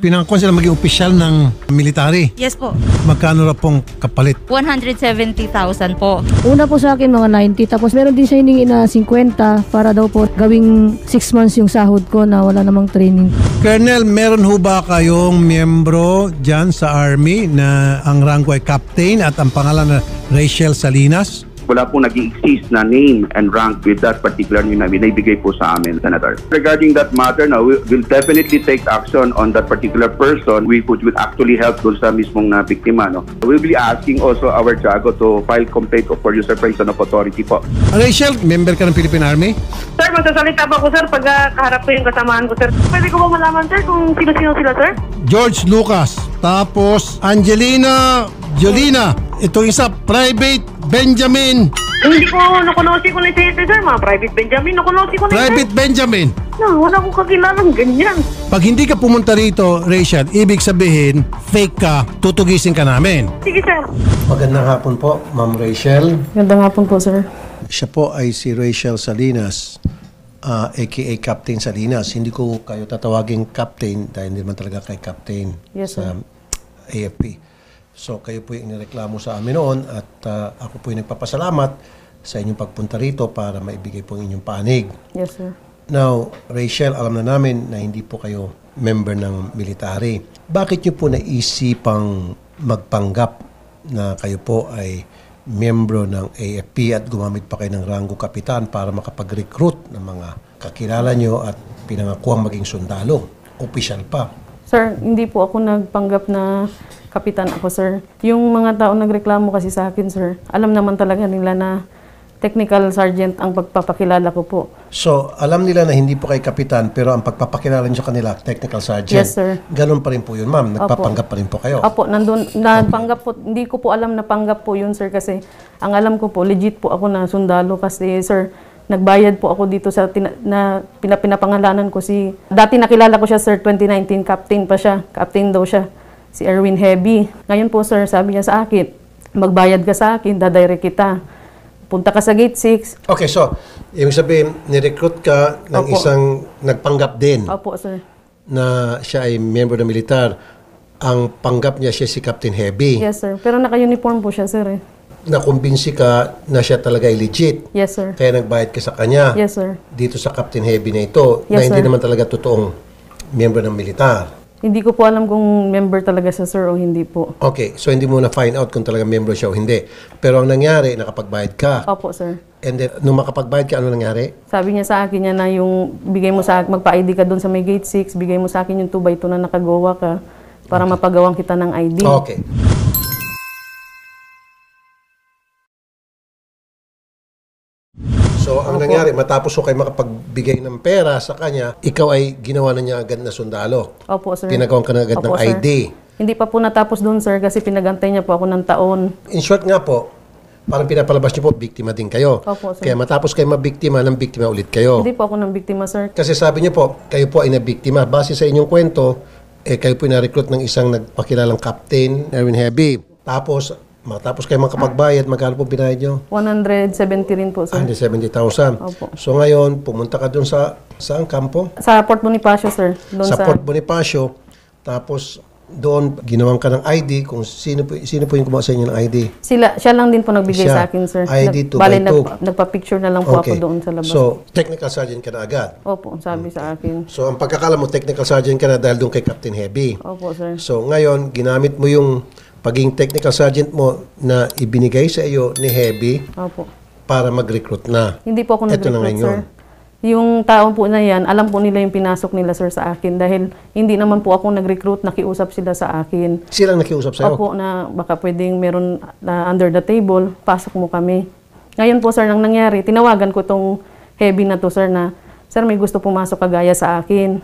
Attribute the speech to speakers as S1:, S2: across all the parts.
S1: pinangkuhan sila maging opisyal ng military.
S2: Yes po.
S1: Magkano na pong kapalit?
S2: 170,000 po.
S3: Una po sa akin mga 90, tapos meron din siya hiningi na 50 para daw po gawing 6 months yung sahod ko na wala namang training.
S1: Colonel, meron ho ba kayong miyembro dyan sa Army na ang rango ay captain at ang pangalan na Rachel Salinas?
S4: Wala pong nag-exist na name and rank with that particular name na binibigay po sa amin, Senator. Regarding that matter, now, we'll definitely take action on that particular person. We would actually help doon sa mismong na biktima. No? We'll be asking also our Jago to file complaint for usurpation of authority po.
S1: Rachel, member ka ng Philippine Army?
S5: Sir, magsasalita ba ko, sir, pag kaharap ko yung kasamahan ko, sir? Pwede ko ba malaman, sir, kung sino-sino sila, sir?
S1: George Lucas. Tapos Angelina Jolina. Itong isa, Private Benjamin.
S5: Hindi ko nakunosi ko na siya, sir. Mga Private Benjamin, nakunosi ko na siya.
S1: Private Benjamin.
S5: No, wala akong kakilalang ganyan.
S1: Pag hindi ka pumunta rito, Rachel, ibig sabihin, fake ka, tutugisin ka namin.
S5: Sige, sir.
S1: Magandang hapon po, Ma'am Rachel.
S3: Gandang hapon po, sir.
S1: Siya po ay si Rachel Salinas, aka Captain Salinas. Hindi ko kayo tatawagin Captain dahil hindi naman talaga kay Captain sa AFP. So kayo po yung inireklamo sa amin noon at ako po yung nagpapasalamat sa inyong pagpunta rito para maibigay po ang inyong panig.
S3: Yes, sir.
S1: Now, Rachel, alam na namin na hindi po kayo member ng military. Bakit niyo po naisipang magpanggap na kayo po ay miyembro ng AFP at gumamit pa kayo ng ranggo kapitan para makapag-recruit ng mga kakilala niyo at pinangakuang maging sundalo? Opisyal pa.
S6: Sir, hindi po ako nagpanggap na kapitan ako, sir. Yung mga tao nagreklamo kasi sa akin, sir, alam naman talaga nila na technical sergeant ang pagpapakilala ko po.
S1: So, alam nila na hindi po kayo kapitan pero ang pagpapakilala niyo sa kanila, technical sergeant.
S6: Yes, sir.
S1: Ganun pa rin po yun, ma'am. Nagpapanggap pa rin po kayo.
S6: Opo, nandun, napanggap po, hindi ko po alam na panggap po yun, sir, kasi ang alam ko po, legit po ako na sundalo kasi, sir, nagbayad po ako dito sa pinapangalanan ko si... Dati nakilala ko siya, sir, 2019, captain pa siya. Captain daw siya. Si Erwin Heavy. Ngayon po, sir, sabi niya sa akin, magbayad ka sa akin, dadirect kita. Punta ka sa gate 6.
S1: Okay, so, ibig sabihin, nirecruit ka ng
S6: Opo.
S1: isang nagpanggap din
S6: Opo, sir.
S1: na siya ay member ng militar. Ang panggap niya siya si Captain Heavy.
S6: Yes, sir. Pero naka-uniform po siya, sir.
S1: Nakumbinsi ka na siya talaga ay legit.
S6: Yes, sir.
S1: Kaya nagbayad ka sa kanya.
S6: Yes, sir.
S1: Dito sa Captain Heavy na ito, na
S6: Yes,
S1: hindi
S6: sir.
S1: naman talaga totoong member ng militar.
S6: Hindi ko po alam kung member talaga siya, sir, o hindi po.
S1: Okay, so hindi mo na-find out kung talaga member siya o hindi. Pero ang nangyari, nakapagbayad ka.
S6: Opo, sir.
S1: And then, nung makapagbayad ka, ano nangyari?
S6: Sabi niya sa akin niya na yung bigay mo sa akin, magpa-ID ka doon sa may gate 6, bigay mo sa akin yung 2x2 na nakagawa ka para mapagawang kita ng ID.
S1: Okay. So, ang nangyari, matapos ko kayo makapagbigay ng pera sa kanya, ikaw ay ginawa na niya agad na sundalo.
S6: Opo, sir.
S1: Pinagawan ka na agad ng
S6: Opo, sir.
S1: ID.
S6: Hindi pa po natapos doon, sir, kasi pinagantay niya po ako ng taon.
S1: In short nga po, parang pinapalabas niyo po, biktima din kayo.
S6: Opo, sir.
S1: Kaya matapos kayo mabiktima, ng biktima ulit kayo.
S6: Hindi po ako ng biktima, sir.
S1: Kasi sabi niyo po, kayo po ay nabiktima. Base sa inyong kwento, kayo po na-recruit ng isang nagpakilalang captain, Erwin Heavy. Tapos, matapos kayo makapagbayad, magkano po binayad niyo?
S6: 170 rin po, sir.
S1: 170,000.
S6: Opo.
S1: So ngayon, pumunta ka doon sa saan kampo?
S6: Sa Port Bonifacio, sir. Doon
S1: Sa Port Bonifacio. Tapos doon ginawan ka ng ID kung sino po yung gumawa sa inyo ng ID.
S6: Siya lang din po nagbigay
S1: Siya.
S6: sa akin, sir.
S1: ID 2x2.
S6: Bale, nagpa-picture na lang po ako doon sa labas.
S1: So, technical sergeant ka na agad.
S6: Opo, sabi sa akin.
S1: So, ang pagkakala mo, technical sergeant ka na dahil doon kay Captain Heavy.
S6: Opo, sir.
S1: So, ngayon, ginamit mo yung pagiging technical sergeant mo na ibinigay sa iyo ni Heavy
S6: Opo.
S1: para mag-recruit na.
S6: Hindi po ako
S1: Ito na
S6: nag-recruit,
S1: ngayon.
S6: sir. Yung tao po na yan, alam po nila yung pinasok nila, sir, sa akin. Dahil hindi naman po ako nag-recruit, nakiusap sila sa akin.
S1: Silang nakiusap sa'yo?
S6: Opo, na baka pwedeng meron na under the table, pasok mo kami. Ngayon po, sir, nang nangyari, tinawagan ko tong Heavy na to, sir, na, sir, may gusto pumasok kagaya sa akin.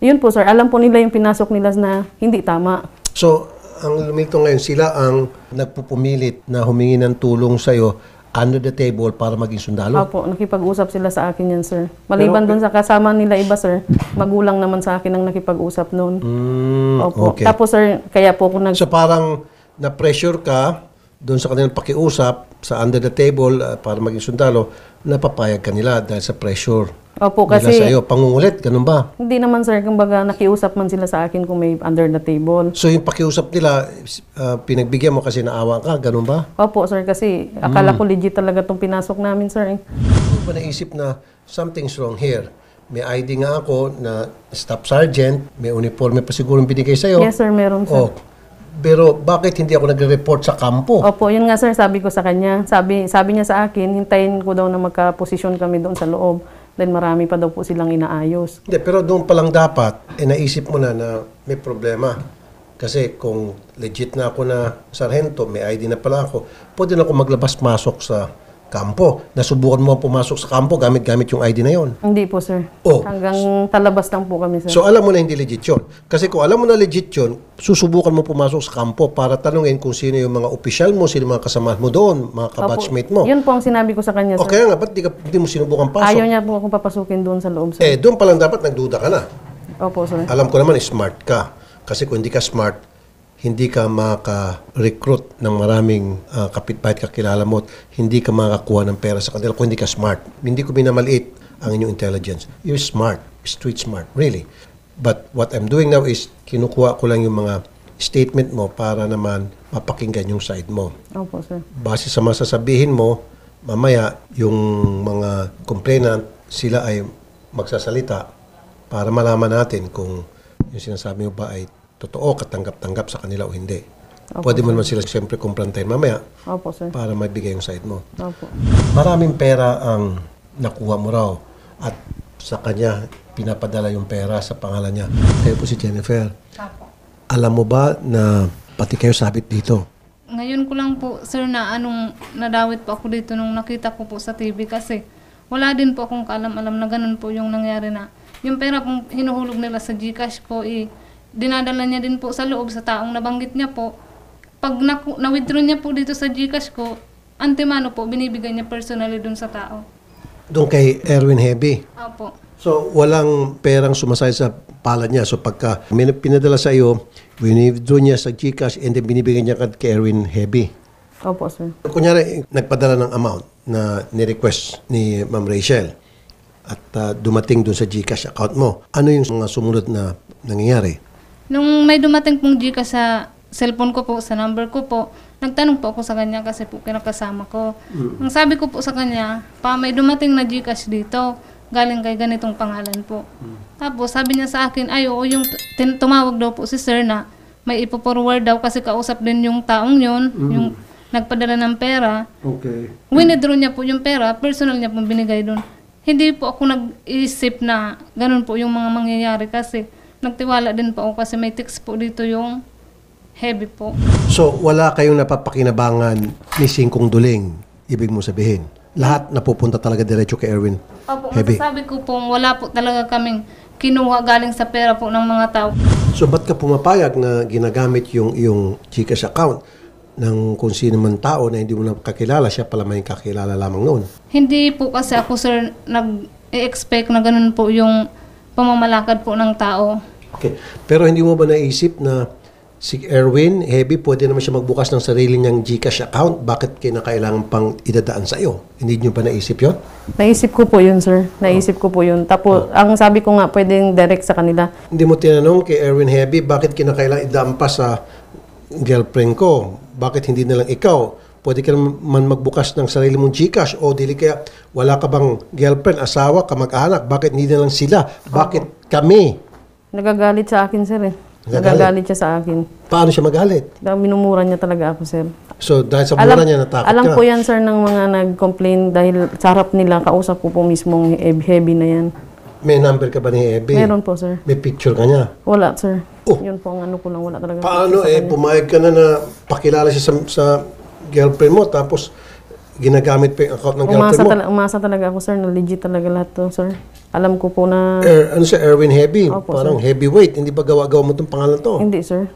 S6: Yun po, sir, alam po nila yung pinasok nila na hindi tama.
S1: So, ang lumito ngayon, sila ang nagpupumilit na humingi ng tulong sa'yo under the table para maging sundalo?
S6: Opo, nakipag-usap sila sa akin yan, sir. Maliban doon sa kasama nila iba, sir, magulang naman sa akin ang nakipag-usap noon. Opo.
S1: Okay.
S6: Tapos, sir, kaya po ako
S1: So parang na-pressure ka doon sa kanilang pakiusap sa under the table para maging sundalo, napapayag ka nila dahil sa pressure
S6: Opo,
S1: nila
S6: kasi
S1: sa iyo. Pangungulit, ganun ba?
S6: hindi naman sir, kumbaga nakiusap man sila sa akin kung may under the table.
S1: So yung pakiusap nila, pinagbigyan mo kasi naawa ka, ganun ba?
S6: Opo sir, kasi akala ko legit talaga itong pinasok namin sir.
S1: Ano ba naisip na something's wrong here? May ID nga ako na staff sergeant, may uniforme pa siguro binigay sa'yo.
S6: Yes sir, meron sir.
S1: Oh, pero bakit hindi ako nagre-report sa kampo?
S6: Opo, yun nga sir, sabi ko sa kanya. Sabi niya sa akin, hintayin ko daw na magka-posisyon kami doon sa loob. Dahil marami pa daw po silang inaayos.
S1: Hindi, pero doon pa lang dapat, naisip mo na may problema. Kasi kung legit na ako na sarhento, may ID na pala ako, pwede na ako maglabas-masok sa kampo. Nasubukan mo pumasok sa kampo gamit-gamit yung ID na yon.
S6: Hindi po sir.
S1: Oh.
S6: Hanggang talabas lang po kami sir.
S1: So alam mo na hindi legit yun. Kasi kung alam mo na legit yun, susubukan mo pumasok sa kampo para tanungin kung sino yung mga opisyal mo, sino mga kasama mo doon, mga kabatchmate mo.
S6: Yun po ang sinabi ko sa kanya sir.
S1: O kaya nga, ba't di mo sinubukan pasok?
S6: Ayaw niya po akong papasukin doon sa loob sir.
S1: Doon pa lang dapat nagduda ka na.
S6: Opo sir.
S1: Alam ko naman, smart ka. Kasi kung hindi ka smart, hindi ka maka-recruit ng maraming kapitbahay kakilala mo at hindi ka makakuha ng pera sa kanila kung hindi ka smart. Hindi ko minamaliit ang inyong intelligence. You're smart. Street smart. Really. But what I'm doing now is kinukuha ko lang yung mga statement mo para naman mapakinggan yung side mo.
S6: Opo sir.
S1: Base sa masasabihin mo, mamaya yung mga complainant, sila ay magsasalita para malaman natin kung yung sinasabi mo ba ay totoo, katanggap-tanggap sa kanila o hindi.
S6: Opo,
S1: Pwede mo naman sila siyempre kumprantahin mamaya
S6: Opo sir.
S1: para maibigay yung side mo.
S6: Opo.
S1: Maraming pera ang nakuha mo raw at sa kanya pinapadala yung pera sa pangalan niya. Kayo po si Jennifer. Alam mo ba na pati kayo sabit dito?
S7: Ngayon ko lang po, sir, na nadawit po ako dito nung nakita ko po sa TV kasi wala din po akong kaalam-alam na ganun po yung nangyari na yung pera pong hinuhulog nila sa GCash ko, dinadala niya din po sa loob sa taong nabanggit niya po. Pag na-withdraw niya po dito sa GCash ko, antemano po, binibigay niya personally dun sa tao.
S1: Doon kay Erwin Heby.
S7: Opo.
S1: So, walang perang sumasay sa palad niya. So, pagka may pinadala sa iyo, withdraw niya sa GCash and then binibigyan niya kay Erwin Heby.
S6: Opo sir.
S1: Kunyari, nagpadala ng amount na ni-request ni Ma'am Rachel at dumating doon sa GCash account mo. Ano yung mga sumunod na nangyayari?
S7: Nung may dumating pong Gcash sa cellphone ko po, sa number ko po, nagtanong po ako sa kanya kasi po kinakasama ko. Ang sabi ko po sa kanya, may dumating na Gcash dito, galing kay ganitong pangalan po. Tapos sabi niya sa akin, yung tumawag daw po si sir na may ipo-forward daw kasi kausap din yung taong yun, yung nagpadala ng pera.
S1: Okay.
S7: Winidraw niya po yung pera, personal niya po binigay doon. Hindi po ako nag-isip na ganun po yung mga mangyayari kasi nagtiwala din po ako kasi may text po dito yung Heby po.
S1: So, wala kayong napapakinabangan ni Singkong Duling, ibig mo sabihin? Lahat napupunta talaga diretso kay Erwin
S7: Opo,
S1: Heby?
S7: masasabi ko po, wala po talaga kaming kinuha galing sa pera po ng mga tao.
S1: So, ba't ka pumapayag na ginagamit yung GCash account ng kung sino man tao na hindi mo na kakilala, siya pala may kakilala lamang noon?
S7: Hindi po kasi ako, sir, nag-expect na ganun po yung pamamalakad po ng tao.
S1: Okay. Pero hindi mo ba naisip na si Erwin Heby pwede naman siya magbukas ng sarili niyang GCash account? Bakit kinakailangan pang idadaan sa iyo? Hindi niyo ba naisip yon?
S6: Naisip ko po yun sir. Naisip ko po yun. Tapos ang sabi ko nga pwedeng direct sa kanila.
S1: Hindi mo tinanong kay Erwin Heby, bakit kinakailangan idaan pa sa girlfriend ko? Bakit hindi na lang ikaw? Pwede ka naman magbukas ng sarili mong GCash o dili kaya wala ka bang girlfriend, asawa, kamag-anak? Bakit hindi na lang sila? Bakit kami?
S6: Nagagalit sa akin sir eh.
S1: Nagagalit?
S6: Nagagalit siya sa akin.
S1: Paano siya magalit?
S6: Minumura niya talaga ako sir.
S1: So dahil sa mura niya natakot
S6: alam
S1: ka?
S6: ko yan sir ng mga nag-complain dahil sa harap nila, kausap ko po mismong Heby na yan.
S1: May number ka ba ni Heby?
S6: Meron po sir.
S1: May picture ka niya?
S6: Wala sir.
S1: Oh.
S6: Yun po ang ano ko lang, wala talaga.
S1: Paano pumayag ka na pakilala siya sa girlfriend mo tapos ginagamit pa yung account ng girlfriend mo?
S6: Umasa talaga ako sir, na legit talaga lahat to sir. Alam ko po na...
S1: Ano siya, Erwin Heby?
S6: Opo,
S1: Parang heavyweight. Hindi ba gawa-gawa mo itong pangalan to?
S6: Hindi sir.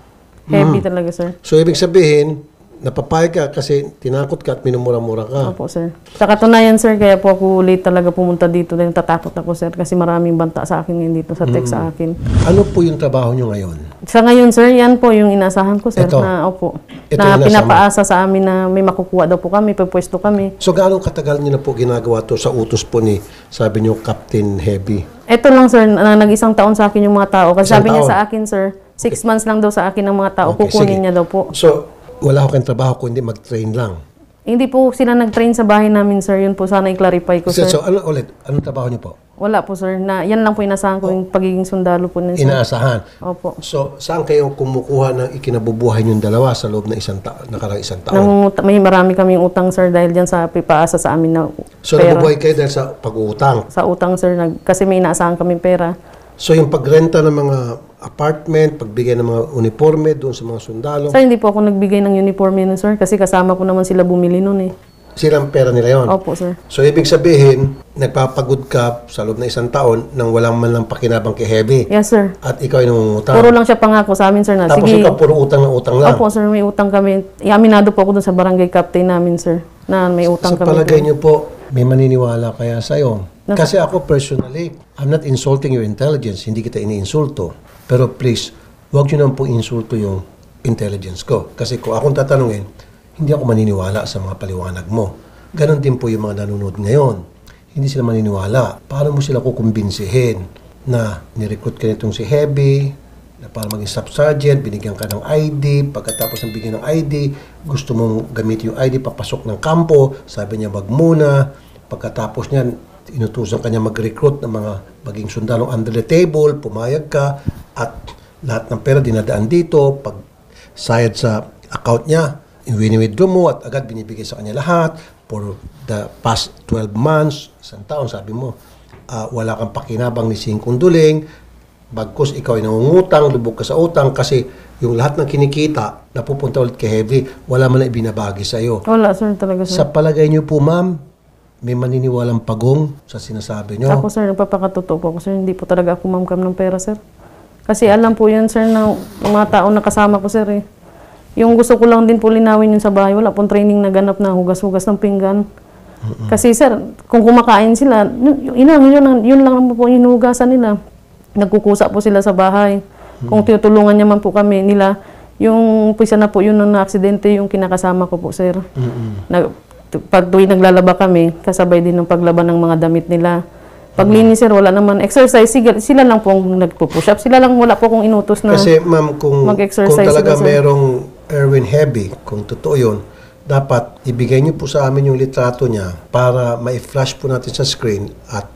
S6: Heby talaga sir.
S1: So, ibig sabihin, napapayag ka kasi tinakot ka at minumura-mura ka.
S6: Opo, sir. Sa katunayan, sir, kaya po ako late talaga pumunta dito dahil tatakot ako, sir, kasi maraming banta sa akin ngayon dito sa text sa akin.
S1: Ano po yung trabaho nyo ngayon?
S6: Sa ngayon, sir, yan po yung inaasahan ko, sir,
S1: Ito.
S6: na opo,
S1: Ito
S6: na
S1: yung inaasahan
S6: pinapaasa sa amin na may makukuha daw po kami, pupwesto kami.
S1: So gaano katagal nyo na po ginagawa to sa utos po ni, sabi nyo, Captain Heavy?
S6: Ito lang, sir, na nag-isang taon sa akin yung mga tao. Kasi
S1: Isang
S6: sabi niya
S1: taon?
S6: sa akin, sir, 6 months lang daw sa akin ng mga tao.
S1: Okay,
S6: Kukunin
S1: sige.
S6: niya daw po.
S1: So, wala ko kayong trabaho kundi mag-train lang.
S6: Hindi po sila nag-train sa bahay namin, sir. Yun po sana i-clarify ko, sir.
S1: So, ano ulit? Anong trabaho nyo po?
S6: Wala po, sir. Yan lang po inasahan ko yung pagiging sundalo po niya, sir.
S1: Inaasahan.
S6: Opo.
S1: So, saan kayo kumukuha ng ikinabubuhay yung dalawa sa loob ng nakarang isang taon?
S6: May marami kaming utang, sir, dahil dyan sa pipaasa sa amin na
S1: So,
S6: pera.
S1: nabubuhay kayo dahil sa pag-uutang.
S6: Sa utang, sir, kasi may inaasahan kaming pera.
S1: So, yung pagrenta ng mga apartment, pagbigay ng mga uniforme doon sa mga sundalo,
S6: Sir, hindi po ako nagbigay ng uniforme nun, sir, kasi kasama ko naman sila bumili nun, eh.
S1: silang pera nila yon.
S6: Opo, sir.
S1: So, ibig sabihin, nagpapagod ka sa loob ng isang taon nang walang man lang pakinabang kay Heavy.
S6: Yes, sir.
S1: At ikaw ay nangungutang.
S6: Puro lang siya pangako sa amin, sir, na
S1: Tapos
S6: sige.
S1: ikaw, puro utang na utang lang.
S6: Opo, sir, may utang kami. Iaminado po ako dun sa barangay captain namin, sir, na may utang
S1: Sa
S6: kami.
S1: palagay niyo po, may maniniwala kaya sa'yo? Kasi ako personally, I'm not insulting your intelligence. Hindi kita iniinsulto. Pero please, huwag niyo naman po insulto yung intelligence ko. Kasi kung akong tatanungin, hindi ako maniniwala sa mga paliwanag mo. Ganon din po yung mga nanonood ngayon. Hindi sila maniniwala. Paano mo sila kukumbinsihin na nirecruit ka nitong si Heavy, na para maging staff sergeant, binigyan ka ng ID, pagkatapos ng bigyan ng ID, gusto mong gamitin yung ID, papasok ng kampo, sabi niya wag muna, pagkatapos niyan, inutusan ka niya mag-recruit ng mga maging sundalong under the table, pumayag ka, at lahat ng pera dinadaan dito, pag sayad sa account niya, wini-withdraw mo at agad binibigay sa kanya lahat for the past 12 months, isang taon, sabi mo, wala kang pakinabang ni Singkong Duling, bagkus ikaw ay nangungutang, lubog ka sa utang kasi yung lahat ng kinikita napupunta ulit kay Heavy, wala man na ibinabagi sa iyo.
S6: Wala, sir, talaga, sir.
S1: Sa palagay niyo po, ma'am, may maniniwalang pagong sa sinasabi niyo?
S6: Ako, sir, nagpapakatotoo po ako, sir. Hindi po talaga ako mamkam ng pera, sir. Kasi alam po yun, sir, ng mga tao na kasama ko, sir, eh. Yung gusto ko lang din po linawin yun sa bahay. Wala pong training na ganap na hugas-hugas ng pinggan. Kasi, sir, kung kumakain sila, yun lang po yung hinugasan nila. Nagkukusa po sila sa bahay. Kung tinutulungan naman po kami nila, yung pisa na po yun na aksidente, yung kinakasama ko po, sir. Pag tuwing naglalaba kami, kasabay din ng paglaban ng mga damit nila. Paglinis, sir, wala naman exercise. Sila lang pong nagpo-push up. Sila lang, wala po kong inutos na
S1: Kasi ma'am, kung
S6: mag-exercise
S1: talaga
S6: sila, sir.
S1: merong Erwin Heavy, kung totoo yun, dapat ibigay niyo po sa amin yung litrato niya para ma-flash po natin sa screen at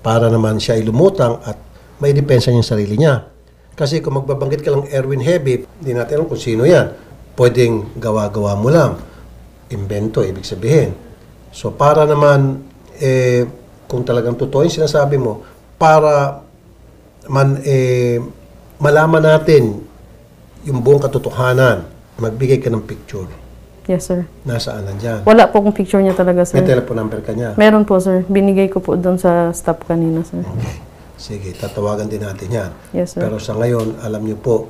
S1: para naman siya ay lumutang at may depensa niya yung sarili niya. Kasi kung magbabanggit ka lang Erwin Heavy, hindi natin alam kung sino yan. Pwedeng gawa-gawa mo lang. Invento, ibig sabihin. So para naman, kung talagang totoo yung sinasabi mo, para malaman natin yung buong katotohanan, magbigay ka ng picture.
S6: Yes, sir.
S1: Nasaan nandyan?
S6: Wala po kong picture niya talaga, sir.
S1: May telephone number ka niya.
S6: Meron po, sir. Binigay ko po doon sa staff kanina, sir.
S1: Okay. Sige, tatawagan din natin yan.
S6: Yes, sir.
S1: Pero sa ngayon, alam niyo po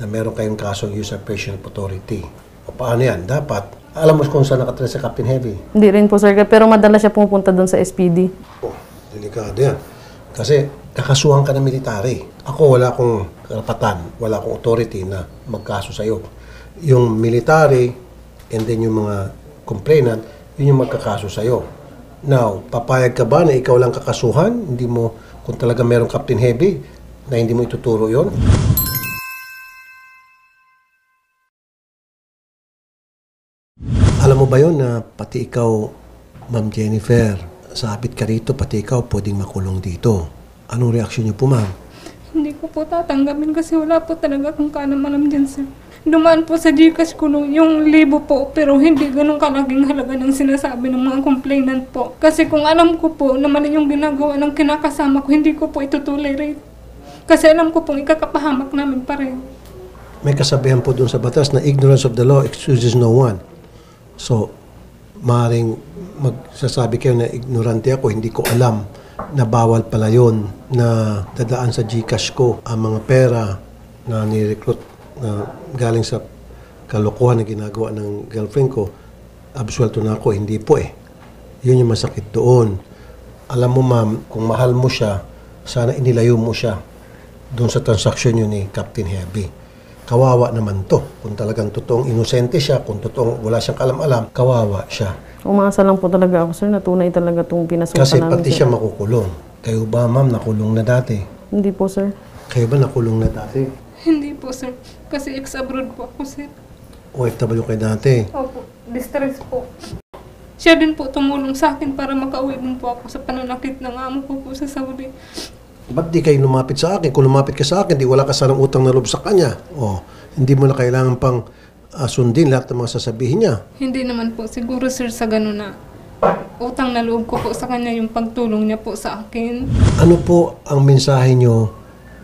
S1: na meron kayong kasong usurpation of authority. O paano yan? Dapat, alam mo kung saan nakatira sa Captain Heavy.
S6: Hindi rin po, sir. Pero madalas siya pumupunta doon sa SPD.
S1: Oh, delikado yan. Kasi kakasuhan ka ng military. Ako wala akong karapatan, wala akong authority na magkaso sa'yo. Yung military and then yung mga complainant, yun yung magkakaso sa'yo. Now, papayag ka ba na ikaw lang kakasuhan? Hindi mo, kung talaga merong Captain Heavy, na hindi mo ituturo yon? Alam mo ba yon na pati ikaw, Ma'am Jennifer, sabit ka rito, pati ikaw pwedeng makulong dito. Anong reaksyon niyo po, ma'am?
S7: Hindi ko po tatanggapin kasi wala po talaga akong kanam-alam dyan, sir. Dumaan po sa Gcash ko yung 1,000 po, pero hindi ganun kalaking halaga ng sinasabi ng mga complainant po. Kasi kung alam ko po na mali yung ginagawa ng kinakasama ko, hindi ko po itutolerate. Kasi alam ko pong ikakapahamak namin pareho.
S1: May kasabihan po doon sa batas na ignorance of the law excuses no one. So, maaaring magsasabi kayo na ignorante ako, hindi ko alam na bawal pala yun na dadaan sa Gcash ko ang mga pera na ni-recruit na galing sa kalokohan na ginagawa ng girlfriend ko, absuelto na ako. Hindi po eh. Yun yung masakit doon. Alam mo ma'am, kung mahal mo siya, sana inilayo mo siya doon sa transaksyon yun ni Captain Heavy. Kawawa naman to. Kung talagang totoong inosente siya, kung totoong wala siyang kalam-alam, kawawa siya.
S6: Umasa lang po talaga ako, sir, na tunay talaga itong pinasukan
S1: Kasi
S6: namin.
S1: pati
S6: sir.
S1: siya makukulong. Kayo ba ma'am, nakulong na dati?
S6: Hindi po, sir.
S1: Kayo ba nakulong na dati?
S7: Hindi po, sir. Kasi ex-abroad po ako, sir.
S1: OFW kayo dati?
S7: Opo, distress po. Siya din po tumulong sa akin para makauwi din po ako sa pananakit ng amo ko po sa Saudi.
S1: Ba't di kayo lumapit sa akin? Kung lumapit ka sa akin, di wala ka sanang utang na loob sa kanya. O, hindi mo na kailangan pang sundin lahat ng mga sasabihin niya.
S7: Hindi naman po siguro, sir, sa ganun na utang na loob ko po sa kanya yung pagtulong niya po sa akin.
S1: Ano po ang mensahe nyo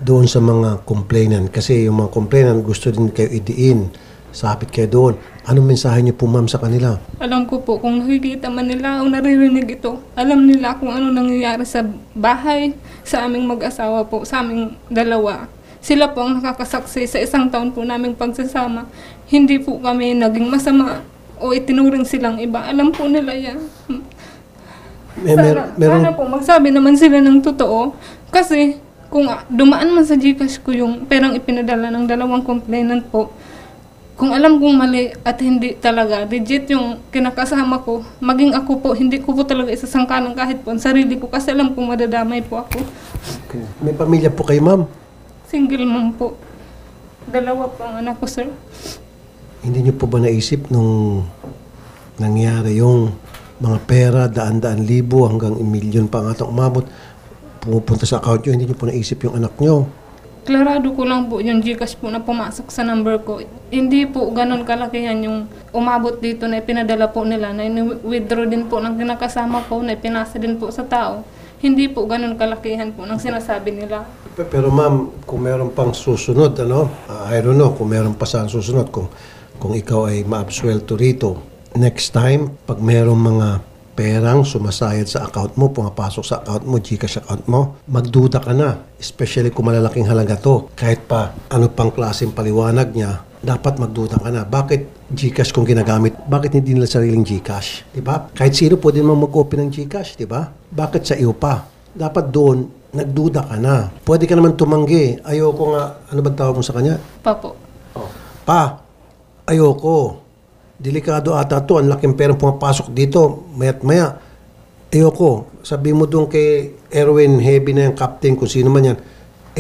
S1: doon sa mga complainant? Kasi yung mga complainant gusto din kayo idiin. Sapit kayo doon. Anong mensahe nyo po ma'am sa kanila?
S7: Alam ko po kung nakikita man nila o naririnig ito, alam nila kung ano nangyayari sa bahay, sa aming mag-asawa po, sa aming dalawa. Sila po ang nakakasaksi sa isang taon po naming pagsasama. Hindi po kami naging masama o itinuring silang iba. Alam po nila yan. Sana po magsabi naman sila ng totoo. Kasi kung dumaan man sa Gcash ko yung perang ipinadala ng dalawang complainant po, kung alam kong mali at hindi talaga, legit yung kinakasama ko, maging ako po, hindi ko po talaga isasangkalang kahit po ang sarili ko kasi alam kong madadamay po ako.
S1: Okay. May pamilya po kayo ma'am?
S7: Single mom po. Dalawa po ang anak ko, sir.
S1: Hindi nyo po ba naisip nung nangyari yung mga pera, daan-daan libo hanggang 1 million pa ang atong umabot, pumupunta sa account nyo, hindi nyo po naisip yung anak nyo?
S7: Klarado ko lang po yung Gcash po na pumasok sa number ko. Hindi po ganun kalakihan yung umabot dito na ipinadala po nila, na withdraw din po ng kinakasama ko, na ipinasa din po sa tao. Hindi po ganun kalakihan po ng sinasabi nila.
S1: Pero ma'am, kung meron pang susunod, I don't know, kung meron pa saan susunod, kung ikaw ay ma-absuelto rito, next time, pag merong mga perang sumasayad sa account mo, pumapasok sa account mo, Gcash account mo, magduda ka na. Especially kung malalaking halaga to. Kahit pa ano pang klaseng paliwanag niya, dapat magduda ka na. Bakit Gcash kung ginagamit? Bakit hindi nila sariling Gcash? Diba? Kahit sino pwede naman mag-open ng Gcash, diba? Bakit sa iyo pa? Dapat doon, nagduda ka na. Pwede ka naman tumanggi. Ayoko nga, ano ba tawag mo sa kanya?
S7: Papo.
S1: Oh. Pa, ayoko. Delikado ata to. Ang laking perang pumapasok dito. Maya't maya. Ayoko. Sabi mo doon kay Erwin Heavy na yung captain, kung sino man yan.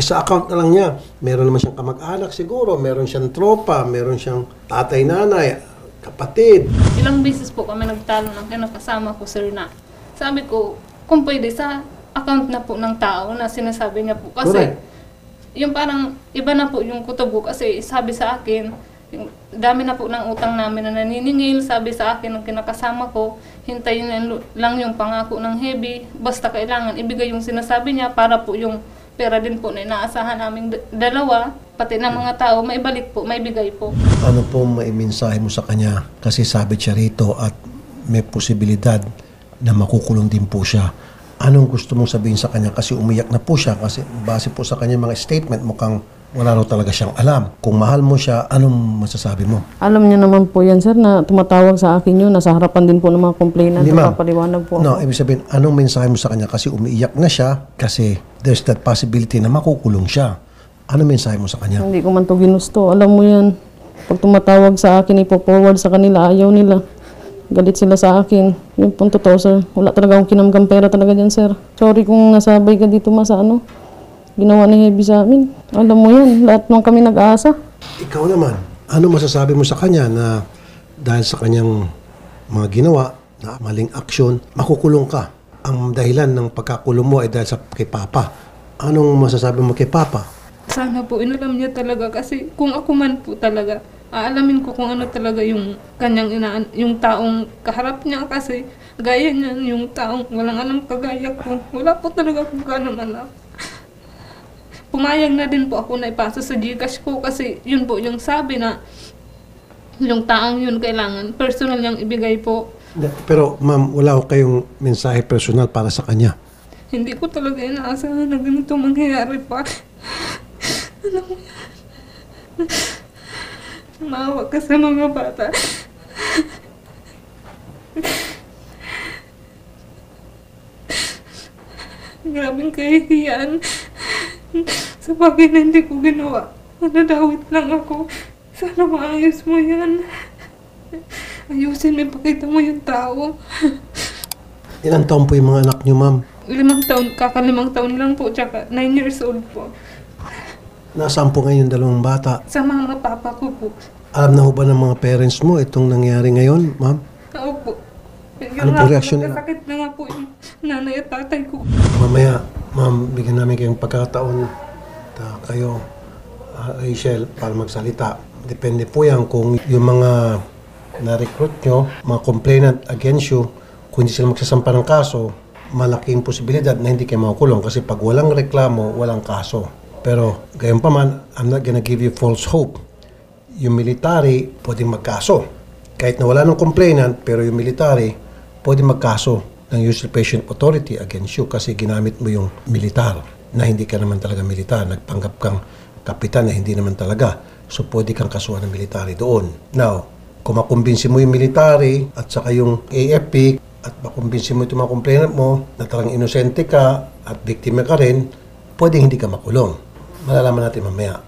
S1: Sa account na lang niya. Meron naman siyang kamag-anak siguro. Meron siyang tropa. Meron siyang tatay, nanay, kapatid.
S7: Ilang beses po kami nagtalo ng kinakasama ko, sir, na sabi ko, kung pwede sa account na po ng tao na sinasabi niya po. Kasi
S1: Correct.
S7: yung parang iba na po yung kutob ko kasi sabi sa akin, yung dami na po ng utang namin na naniningil, sabi sa akin ng kinakasama ko, hintayin lang yung pangako ng Heavy, basta kailangan ibigay yung sinasabi niya para po yung pera din po na inaasahan naming dalawa, pati ng mga tao, maibalik po, maibigay po.
S1: Ano po maimensahe mo sa kanya? Kasi sabit siya rito at may posibilidad na makukulong din po siya. Anong gusto mong sabihin sa kanya? Kasi umiyak na po siya. Kasi base po sa kanya mga statement, mukhang wala raw talaga siyang alam. Kung mahal mo siya, anong masasabi mo?
S6: Alam niya naman po yan, sir, na tumatawag sa akin yun. Nasa harapan din po ng mga complainant.
S1: Hindi, ma'am.
S6: Papaliwanag po
S1: No,
S6: ako.
S1: ibig sabihin, anong mensahe mo sa kanya? Kasi umiiyak na siya kasi there's that possibility na makukulong siya. Anong mensahe mo sa kanya?
S6: Hindi ko man to ginusto. Alam mo yan. Pag tumatawag sa akin, ipo-forward sa kanila, ayaw nila. Galit sila sa akin. Yung pong totoo, sir. Wala talaga akong kinamgang pera talaga dyan, sir. Sorry kung nasabay ka dito, sa ginawa ni Heavy sa amin. Alam mo yan, lahat nung kami nag-aasa.
S1: Ikaw naman, ano masasabi mo sa kanya na dahil sa kanyang mga ginawa na maling aksyon, makukulong ka? Ang dahilan ng pagkakulong mo ay dahil sa kay Papa. Anong masasabi mo kay Papa?
S7: Sana po inalam niya talaga kasi kung ako man po talaga, aalamin ko kung ano talaga yung kanyang yung taong kaharap niya kasi gaya niya yung taong walang alam kagaya ko. Wala po talaga akong ganang alam. Pumayag na din po ako na ipasa sa Gcash ko kasi yun po yung sabi na yung taong yun kailangan personal niyang ibigay po.
S1: Pero ma'am, wala ko kayong mensahe personal para sa kanya.
S7: Hindi ko talaga inaasahan na ganito mangyayari pa. Alam mo yan. Maawa ka sa mga bata. Grabing kahihiyan. Sa bagay na hindi ko ginawa. Nadawit lang ako. Sana maayos mo yan. Ayusin mo, ipakita mo yung tao.
S1: Ilang taon po yung mga anak niyo, ma'am?
S7: 5 taon, kaka-5 taon lang po, tsaka 9 years old po.
S1: Nasaan po ngayon yung dalawang bata?
S7: Sa mga papa ko po.
S1: Alam na ho ba ng mga parents mo itong nangyari ngayon, ma'am?
S7: Oo po.
S1: Ano po reaksyon nila?
S7: Sakit na nga po yung nanay at tatay ko.
S1: Mamaya, ma'am, bigyan namin kayong pagkakataon na kayo, Rachel, para magsalita. Depende po yan kung yung mga na-recruit nyo, mga complainant against you, kung hindi sila magsasampa ng kaso, malaking posibilidad na hindi kayo makukulong kasi pag walang reklamo, walang kaso. Pero gayon pa man, I'm not gonna give you false hope. Yung military, pwedeng magkaso. Kahit na wala ng complainant, pero yung military, pwedeng magkaso ng Usurpation Authority against you kasi ginamit mo yung militar na hindi ka naman talaga militar. Nagpanggap kang kapitan na hindi naman talaga. So pwede kang kasuhan ng military doon. Now, kung makumbinsi mo yung military at saka yung AFP at makumbinsi mo itong mga complainant mo na talagang inosente ka at biktima ka rin, pwedeng hindi ka makulong. Malalaman natin mamaya.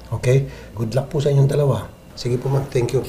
S1: Okay? Good luck po sa inyong dalawa. Sige po, ma'am. Thank you.